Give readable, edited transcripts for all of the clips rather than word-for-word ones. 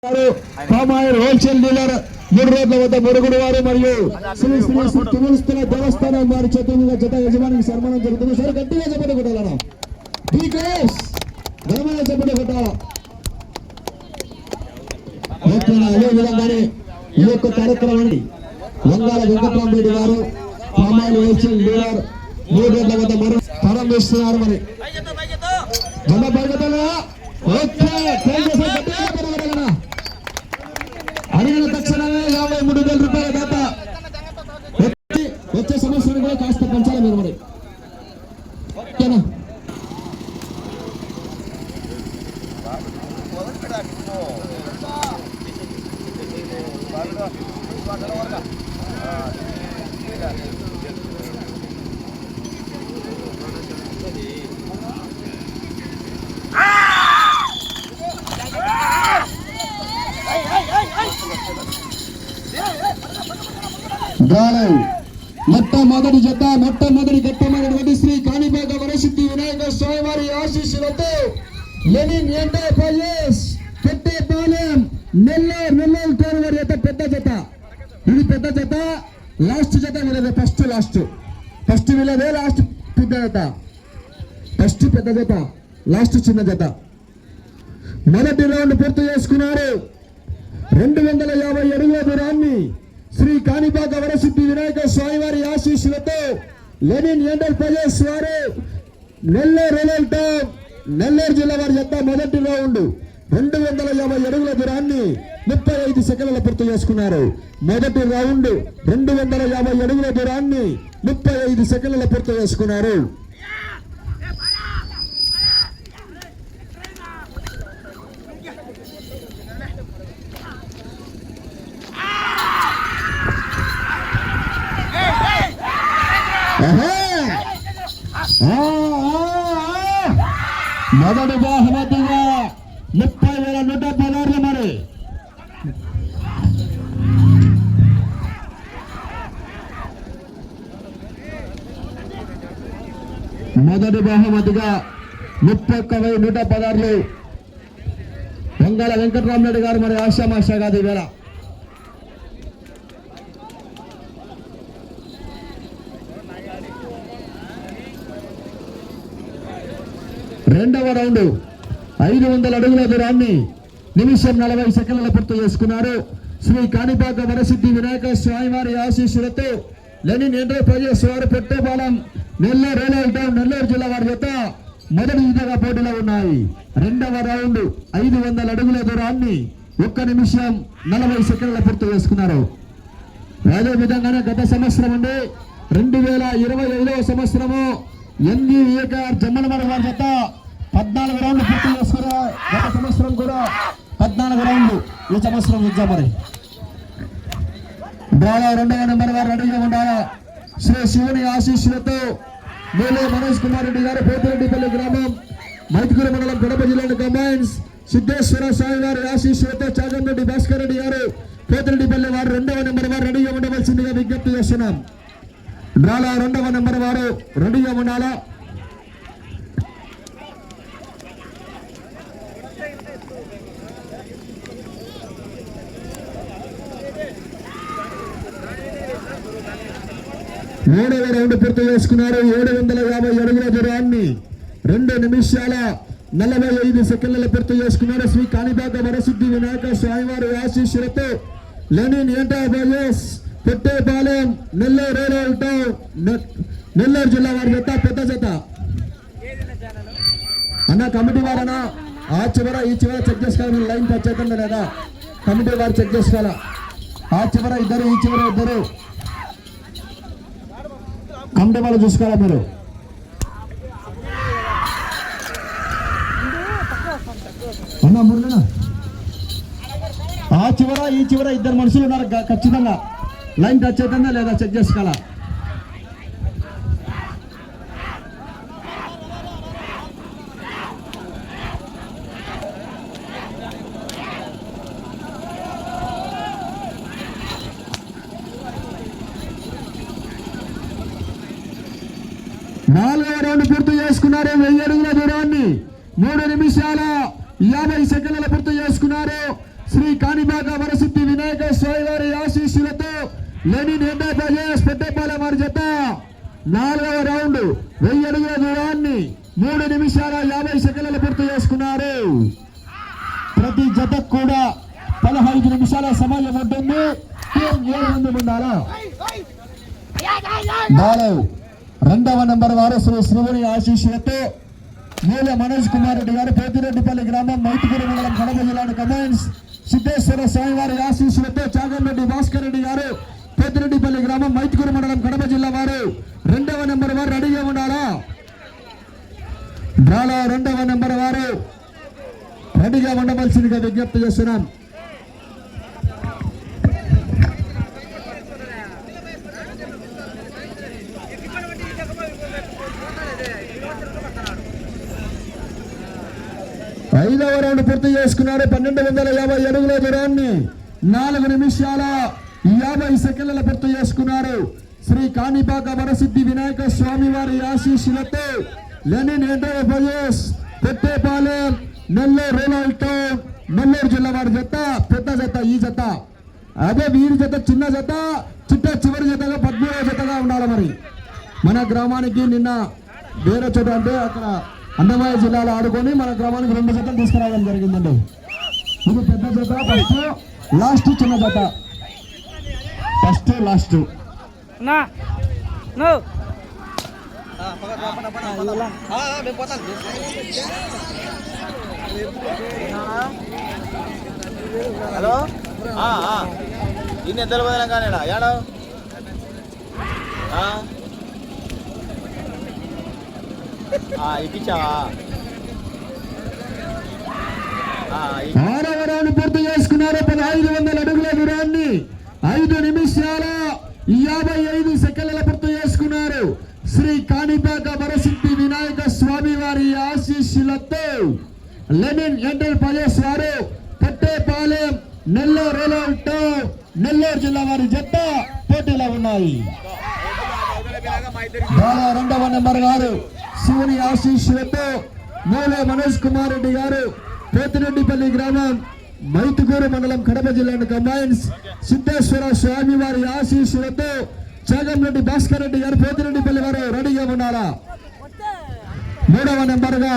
Palm oil wholesale dealer 3 రోడ్ల వద్ద మురుగుడు వారు మరియు శ్రీ శ్రీ శ్రీ తిరుమల దేవస్థానం వారి చేతులుగా జత యజమానికి సన్మానం జరుగుతుంది. సరే గట్టిగా చెప్పండి కొట్టాలన్నా బీకేఎస్ ఘనమైన చెప్పండి కొట్టాలా. అదే విధంగానే ఈ యొక్క కార్యక్రమాన్ని వంగాల వెంకటరామరెడ్డి గారు పామాయిల్ హోల్సేల్ డీలర్ 3 రోడ్ల వద్ద ప్రారంభిస్తున్నారు. మరి జమ బయటనా ఓకే అడిగిన తక్షణమే 53,000 రూపాయల దాత వచ్చే సంవత్సరం కూడా కాస్త పెంచాలి మీరు. మరి ఓకేనా మొట్టమొదటి జత మొట్టమొదటి శ్రీ కాణిపాక వరసిద్ధి వినాయక స్వామి వారి ఆశీస్సులతో లెనిన్ ఎంటర్ప్రైజెస్ పెట్టేపాలెం నెల్లూరు టోర్ వారి జత పెద్ద జత. ఇది పెద్ద జత. లాస్ట్ జత వీళ్ళదే. ఫస్ట్ వీళ్ళదే. లాస్ట్ పెద్ద జత. ఫస్ట్ పెద్ద జత, లాస్ట్ చిన్న జత. మొదటి రౌండ్ పూర్తి చేసుకున్నారు. 250 అడుగుల దూరాన్ని శ్రీ కాణిపాక వరసిద్ధి వినాయక స్వామి వారి ఆశీస్సులతో లెనిన్ ఎంటర్ప్రైజెస్ వారు నెల్లూరు జిల్లా వారి జత మొదటి రౌండ్ 250 అడుగుల దూరాన్ని 35 సెకండ్ల పూర్తి చేసుకున్నారు. మొదటి రౌండ్ 250 అడుగుల దూరాన్ని 35 సెకండ్ల పూర్తి చేసుకున్నారు. మొదటి బహుమతిగా 30,116 మరి మొదటి బహుమతిగా 31,116 వంగాల వెంకటరామరెడ్డి గారు. మరి ఆశామాషా కాదు ఈవేళ. రెండవ రౌండ్ 500 అడుగుల దూరాన్ని నిమిషం 40 సెకండ్ల పూర్తి చేసుకున్నారు. శ్రీ కాణిపాక వరసిద్ధి వినాయక స్వామి వారి ఆశీస్సులతో లెనిన్ ఎంటర్ప్రైజెస్ వారు పెట్టేపాలెం నెల్లూరు జిల్లా వారి జత మొదటి జతగా పోటీలో ఉన్నాయి. రెండవ రౌండ్ 500 అడుగుల దూరాన్ని 1 నిమిషం 40 సెకండ్ల పూర్తి చేసుకున్నారు. అదే విధంగానే గత సంవత్సరం అండి 2025వ సంవత్సరము NVAKR జమ్మలమర వారి జత 14 రౌండ్లు పూర్తి చేసుకున్నారు. గత సంవత్సరం కూడా 14 రౌండ్లు. ఈ సంవత్సరం ఇద్దాం. మరి డ్రాలో 2వ నెంబర్ వారు రెడీగా ఉండాలా. శ్రీ శివుని ఆశీస్సులతో మేలే మనోజ్ కుమార్ రెడ్డి గారు పోతిరెడ్డిపల్లి గ్రామం మైతుకూరు మండలం కడప జిల్లా కంబైన్స్ సిద్ధేశ్వర స్వామి వారి ఆశీస్సులతో చాగంరెడ్డి భాస్కర్ రెడ్డి గారు పోతిరెడ్డిపల్లి వారు 2వ నెంబర్ వారు రెడీగా ఉండవలసిందిగా విజ్ఞప్తి చేస్తున్నాం. డ్రాలో 2వ నెంబర్ వారు రెడీగా ఉండాలా. మూడవ రౌండ్ పూర్తి చేసుకున్నారు. 750 అడుగుల దూరాన్ని 2 నిమిషాల 45 సెకండ్ల పూర్తి చేసుకున్నారు. శ్రీ కాణిపాక వరసిద్ధి వినాయక స్వామి వారి ఆశీస్సులతో లెనిన్ ఎంటర్ప్రైజెస్ పెట్టేపాలెం నెల్లూరు జిల్లా వారి జత పెద్ద జత. అన్న కమిటీ వారన్నా ఆ చివర ఈ చివర చెక్ చేసుకోవాలి. లైన్ టచ్ అవుతుందా లేదా కమిటీ వారు చెక్ చేసుకోవాలా. ఆ చివర ఇద్దరు, ఈ చివర ఇద్దరు కమిటీ వాళ్ళు చూసుకోవాలా. మీరు అన్నా మురళినా ఆ చివర ఈ చివర ఇద్దరు మనుషులు ఉన్నారు. ఖచ్చితంగా లైన్ టచ్ అవుతుందా లేదా చెక్ చేసుకోవాలా. నాలుగవ రౌండ్ పూర్తి చేసుకున్నారు. 1000 అడుగుల దూరాన్ని 3 నిమిషాల 50 సెకండ్ల పూర్తి చేసుకున్నారు. శ్రీ కాణిపాక వరసిద్ధి వినాయక స్వామి వారి ఆశీస్సులతో లెనిన్ ఎంటర్ప్రైజెస్ పెట్టేపాలెం వారి జత 4వ రౌండ్ 1000 అడుగుల దూరాన్ని 3 నిమిషాల 50 సెకండ్లు పూర్తి చేసుకున్నారు. ప్రతి జతకు కూడా 15 నిమిషాల సమయం ఉంటుంది. 7 మంది ఉండాలా. రెండవ నెంబర్ వారు శ్రీవుని ఆశీస్సులతో మూల మనోజ్ కుమార్ రెడ్డి గారు పోతిరెడ్డిపల్లి గ్రామం మైతుకూరు మండలం కడప జిల్లాను కమాండ్స్ సిద్ధేశ్వర స్వామి వారి ఆశీస్సులతో చాగంరెడ్డి భాస్కర్ రెడ్డి గారు పోతిరెడ్డిపల్లి గ్రామం మైతుకూరు మండలం కడప జిల్లా వారు రెండవ నెంబర్ వారు రెడీగా ఉండాలా. డ్రాలో రెండవ నెంబర్ వారు రెడీగా ఉండవలసిందిగా విజ్ఞప్తి చేస్తున్నాం. ఐదవ రౌండ్ పూర్తి చేసుకున్నారు. 1250 అడుగుల దూరాన్ని 4 నిమిషాల 50 సెకండ్ల పూర్తి చేసుకున్నారు. శ్రీ కాణిపాక వరసిద్ధి వినాయక స్వామి వారి ఆశీస్సులతో Lenin enterprises Pettepalem Nellore rural town Nellore జిల్లా వారి జత పెద్ద జత. ఈ జత అదే వీరి జత చిన్న జత చివరి జతగా 13వ జతగా ఉండాలి. మరి మన గ్రామానికి నిన్న వేరే చోట అంటే అక్కడ అన్నమయ్య జిల్లాలో ఆడుకొని మన గ్రామానికి 2 జతలు తీసుకురావడం జరిగిందండి. ఇది పెద్ద జత, ఫస్ట్ లాస్ట్ చిన్న జత, ఫస్ట్ లాస్ట్. హలో ఇన్ని ఎద్దలు పోయినా కానీ ఏడో ఇప్పించావా? 6వ రౌండ్ పూర్తి చేసుకున్నారు. 1500 అడుగుల దూరాన్ని 5 నిమిషాల 55 సెకండ్ల పూర్తి చేసుకున్నారు. శ్రీ కాణిపాక వరసిద్ధి వినాయక స్వామి వారి ఆశీస్సులతో లెనిన్ ఎంటర్ప్రైజెస్ వారు పెట్టేపాలెం నెల్లూరు రూరల్ టౌన్ నెల్లూరు జిల్లా వారి జత పోటీలో ఉన్నాయి. రెండవ నెంబర్ గారు శివుని ఆశీస్సులతో మూల మనోజ్ కుమార్ రెడ్డి గారు పోతిరెడ్డిపల్లి గ్రామం మైతుకూరు మండలం కడప జిల్లాను కంబైన్స్ సిద్ధేశ్వర స్వామి వారి ఆశీస్సులతో చాగంరెడ్డి భాస్కర్ రెడ్డి గారు పోతిరెడ్డిపల్లి వారు రెడీగా ఉండాలా. 3వ నెంబర్ గా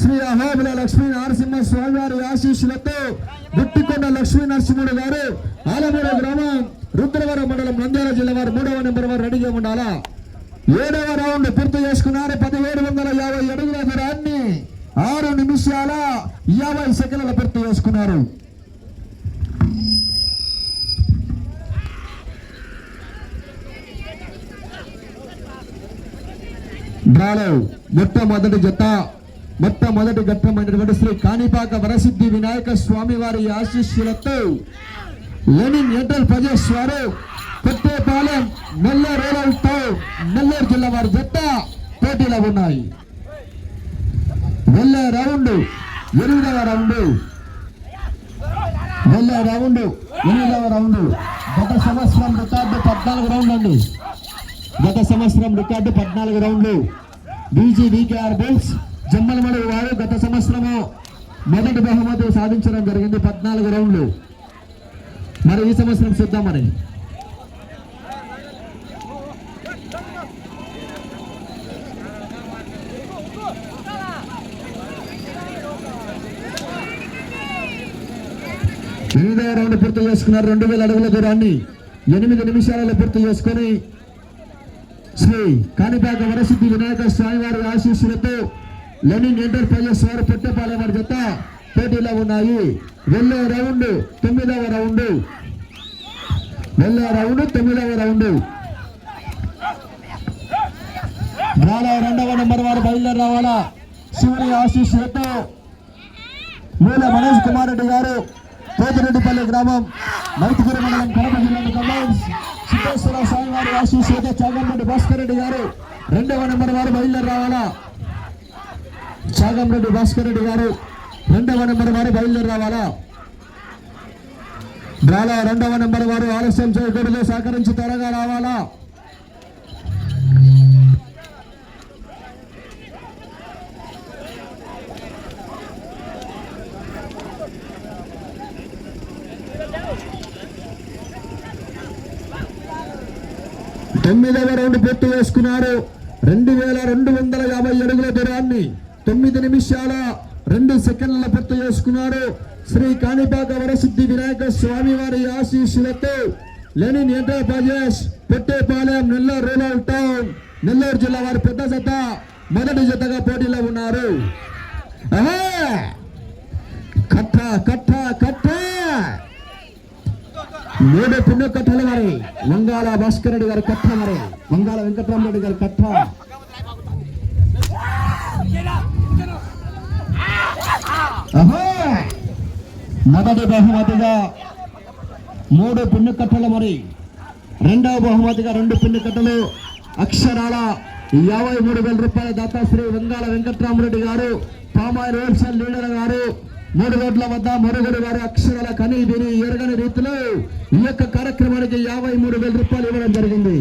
శ్రీ అహోబుల లక్ష్మీ నరసింహ స్వామి వారి ఆశీస్సులతో గుట్టికొండ లక్ష్మీ నరసింహుడు గారు ఆలమూరు గ్రామం రుద్రవరం మండలం నంద్యాల జిల్లా వారు 3వ నెంబర్ వారు రెడీగా ఉండాలా. 7వ రౌండ్ పూర్తి చేసుకున్నారు. 1750 అడుగుల దూరాన్ని 6 నిమిషాల 50 సెకండ్ల పూర్తి చేసుకున్నారు. డ్రాలో మొట్టమొదటి ఘట్టమైనటువంటి శ్రీ కాణిపాక వరసిద్ధి వినాయక స్వామి వారి ఆశీస్సులతో లెనిన్ ఎంటర్ప్రైజెస్ వారు పెట్టేపాలెం నెల్లూరు రూరల్ టౌన్ నెల్లూరు జిల్లా వారి జత పోటీలో ఉన్నాయి. వెళ్ళే రౌండ్ 8వ రౌండ్ గత సంవత్సరం రికార్డు 14 రౌండ్లు అండి. గత సంవత్సరం రికార్డు 14 రౌండ్లు. బీజీవీకేఆర్ బుల్స్ జమ్మలమడు వారు గత సంవత్సరము మొదటి బహుమతి సాధించడం జరిగింది 14 రౌండ్లు. మరి ఈ సంవత్సరం చూద్దాం. మరి ఎనిమిదవ రౌండ్ పూర్తి చేసుకున్నారు. 2000 అడుగుల దూరాన్ని 8 నిమిషాలలో పూర్తి చేసుకొని శ్రీ కాణిపాక వరసిద్ధి వినాయక స్వామి వారి ఆశీస్సులతో లెనిన్ ఎంటర్ప్రైజెస్ వారు పెట్టేపాలెం వారి జత పోటీలో ఉన్నాయి. వెళ్ళే రౌండ్ 9వ రౌండ్. డ్రాలో 2వ నెంబర్ వారు బయలుదేరి రావాలా. శివుని ఆశీస్సులతో మూల మనోజ్ కుమార్ రెడ్డి గారు పోతిరెడ్డిపల్లి గ్రామం మైతుకూరు మండలం కడప జిల్లాను కంబైన్స్ సిద్ధేశ్వర స్వామి వారి ఆశీస్సులతో చాగంరెడ్డి భాస్కర్ రెడ్డి గారు 2వ నెంబర్ వారు బయలుదేరి రావాలా. చాగంరెడ్డి భాస్కర్ రెడ్డి గారు 2వ నెంబర్ వారు బయలుదేరి రావాలా. డ్రాలో 2వ నెంబర్ వారు ఆలస్యం చేయకూడదు, సహకరించి త్వరగా రావాలా. తొమ్మిదవ రౌండ్ పూర్తి చేసుకున్నారు. 2250 అడుగుల దూరాన్ని 9 నిమిషాల 2 సెకండ్ల పూర్తి చేసుకున్నారు. శ్రీ కాణిపాక వరసిద్ధి వినాయక స్వామి వారి ఆశీస్సులతో Lenin enterprises Pettepalem Nellore rural town Nellore జిల్లా వారి పెద్ద జత మొదటి జతగా పోటీలో ఉన్నారు. కట్ట కట్ట కట్ట 3 పిన్ను కట్టలు మరి వంగాల భాస్కర్ రెడ్డి గారి కట్ట, మరి వంగాల వెంకటరామరెడ్డి గారి కట్ట. మొదటి బహుమతిగా 3 పిన్ను కట్టలు, మరి రెండవ బహుమతిగా 2 పిన్ను కట్టలు. అక్షరాల 53,000 రూపాయల దాతాశ్రీ వంగాల వెంకటరామరెడ్డి గారు, పామాయిల్ హోల్సేల్ లీడర్ గారు, 3 రోడ్ల వద్ద మరుగుడు గారు అక్షరాల కని విని ఎరగని రీతిలో ఈ యొక్క కార్యక్రమానికి 53,000 రూపాయలు ఇవ్వడం జరిగింది.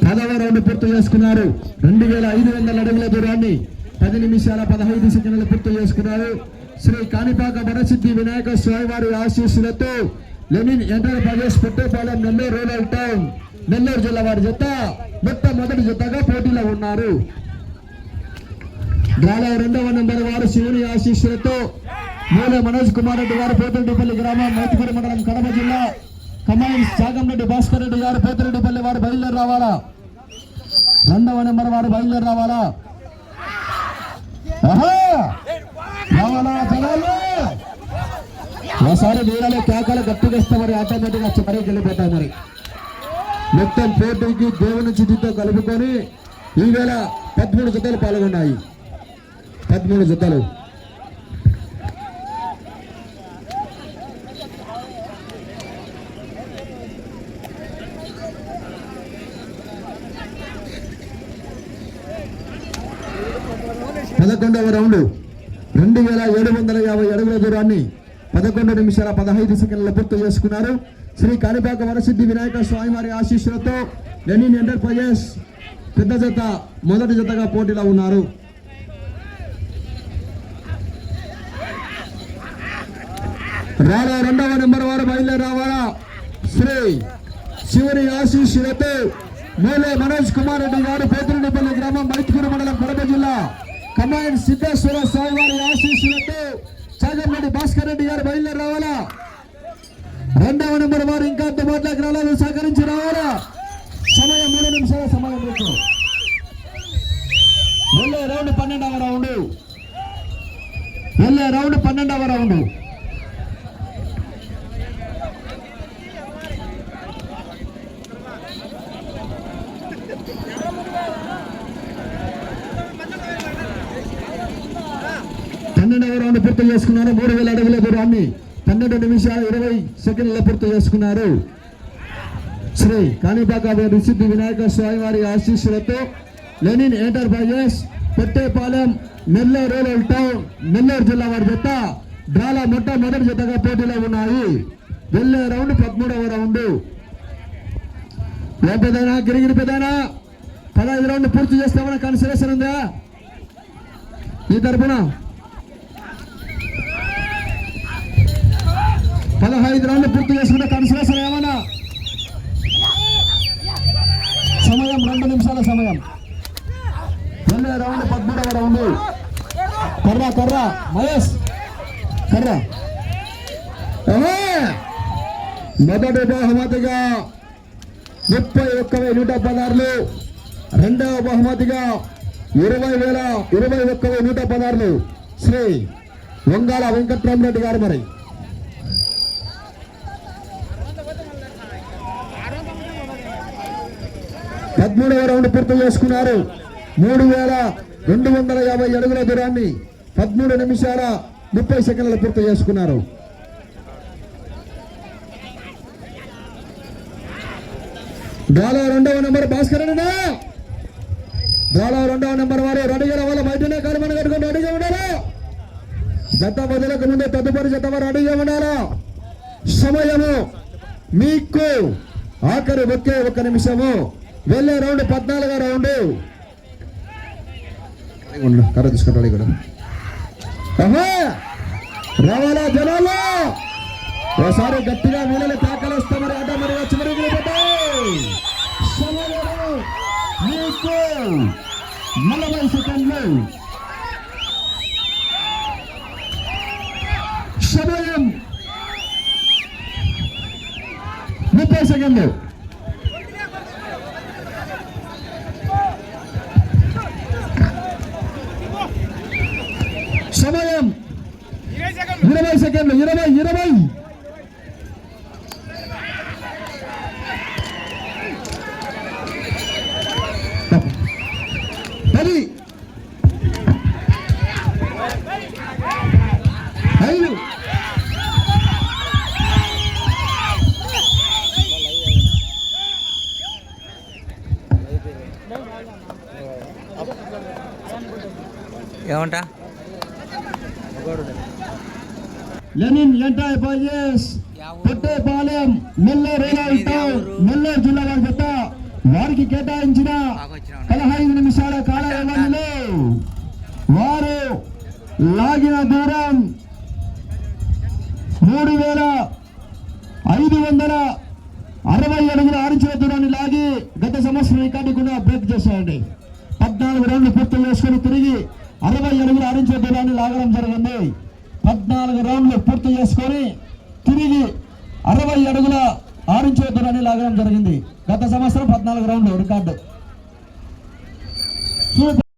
పదవ రౌండ్ పూర్తి చేసుకున్నారు. 2500 అడుగుల దూరాన్ని 10 నిమిషాల 15 సెకండ్లు పూర్తి చేసుకున్నారు. శ్రీ కాణిపాక వరసిద్ధి వినాయక స్వామి వారి ఆశీస్సులతో Lenin enterprises Pettepalem Nellore rural town Nellore జిల్లా వారి జత మొట్టమొదటి జతగా పోటీలో ఉన్నారు. డ్రాలో 2వ నెంబర్ వారు శివుని ఆశీస్సులతో మూల మనోజ్ కుమార్ రెడ్డి గారు పోతిరెడ్డిపల్లి గ్రామం మైతుపూడి మండలం కడప జిల్లా, కమాండ్స్ చాగంరెడ్డి భాస్కర్ రెడ్డి గారు పోతిరెడ్డిపల్లి వారు బయలుదేరి రావాలా. 2వ నెంబర్ వారు బయలుదేరి రావాలా. రావాలా జనాలు ఒకసారి నీళ్ళలో కేకలు గట్టిగా ఇస్తే మరి ఆటోమేటిక్ వచ్చి మరీ వెళ్ళిపోతాయి. మరి మొత్తం పోటీకి దేవుని చిటితో కలుపుకొని ఈవేళ 13 జతలు పాల్గొన్నాయి. 13 జతలు. పదకొండవ రౌండ్ 2750 అడుగుల దూరాన్ని 11 నిమిషాల 15 సెకండ్ల పూర్తి చేసుకున్నారు. శ్రీ కాణిపాక వరసిద్ధి వినాయక స్వామి వారి ఆశీస్సులతో లెనిన్ ఎంటర్ప్రైజెస్ పెద్ద జత మొదటి జతగా పోటీలో ఉన్నారు. రాలా 2వ నెంబర్ వారు బయలుదేరి రావాలా. శ్రీ శివుని ఆశీస్సులతో మూలే మనోజ్ కుమార్ రెడ్డి గారు పోతిరెడ్డిపల్లి గ్రామం మైతుపూడి మండలం కడప జిల్లా, కమాండ్ సిద్ధేశ్వర స్వామి వారి ఆశీస్సులతో చాగంరెడ్డి భాస్కర్ రెడ్డి గారు బయలుదేరి రావాలా. 2వ నెంబర్ వారు ఇంకా అందుబాటులోకి రావాలి, సహకరించి రావాలా. సమయం 3 నిమిషాల సమయం. వెళ్ళే రౌండ్ 12వ రౌండ్. వెళ్ళే రౌండ్ 12వ రౌండ్. రౌండ్ పూర్తి చేసుకున్నారు. 3000 అడుగుల దూరాన్ని 12 నిమిషాల 20 సెకండ్ల పూర్తి చేసుకున్నారు. శ్రీ కాణిపాక వరసిద్ధి వినాయక స్వామి వారి ఆశీస్సులతో Lenin enterprises Pettepalem Nellore rural town Nellore జిల్లా వారి జత డ్రాలా మొట్టమొదటి జతగా పోటీలో ఉన్నాయి. వెళ్ళే రౌండ్ 13వ రౌండ్. ఏం పెద్దనా గిరిగిరి పెద్దనా 15 రౌండ్ పూర్తి చేస్తామని కన్సిడరేషన్ ఉందా ఈ తరపున? 15 రౌండ్లు పూర్తి చేసుకుంటే కన్సిడరేషన్ ఏమన్నా? సమయం 2 నిమిషాల సమయం. వెళ్ళే రౌండ్ 13వ రౌండ్. కర్రా కర్రా మహేష్ కర్రా. మొదటి బహుమతిగా 31,116. రెండవ బహుమతిగా 21,116 శ్రీ వంగాల వెంకటరామరెడ్డి గారు. మరి 13వ రౌండ్ పూర్తి చేసుకున్నారు. 3250 అడుగుల దూరాన్ని 13 నిమిషాల 30 సెకండ్లు పూర్తి చేసుకున్నారు. డ్రాలో 2వ నెంబర్ భాస్కర్ రెడ్డి. డ్రాలో 2వ నెంబర్ వారు రెడీగా రావాలి. బయటనే కాలుమని కట్టుకొని రెడీగా ఉండాలి. జత వదలకు ముందే తదుపరి జత వారు రెడీగా ఉండాలా. సమయము మీకు ఆఖరి ఒకే 1 నిమిషము. వెళ్ళే రౌండ్ 14వ రౌండ్. కర్ర తీసుకుంటాడు ఇక్కడ. రావాలా జనాలు, ఒకసారి గట్టిగా వీళ్ళని తాకలేస్తే మరి ఆట మరి వచ్చి మరి మీకు 40 సెకండ్లు సమయం. 30 సెకండ్లు. సమయం 20 సెకండ్లు. 20 10 5 ఏమంటా లెనిన్ ఎంటైర్ బాయ్స్ కొట్టేపాలెం నెల్లూరు రూరల్ టౌన్ నెల్లూరు జిల్లా వారి జత వారికి కేటాయించిన 15 నిమిషాల కాల వ్యవధిలో వారు లాగిన దూరం 3560 అడుగుల ఆరించిన దూరాన్ని లాగి గత సంవత్సరం రికార్డు కూడా బ్రేక్ చేశాయండి. 14 రౌండ్లు పూర్తి చేసుకుని తిరిగి 60 అడుగుల ఆరించిన దూరాన్ని లాగడం జరిగింది. 14 రౌండ్లు పూర్తి చేసుకొని తిరిగి 60 అడుగుల ఆరించిన దూరాన్ని లాగడం జరిగింది. గత సంవత్సరం 14 రౌండ్లు రికార్డు.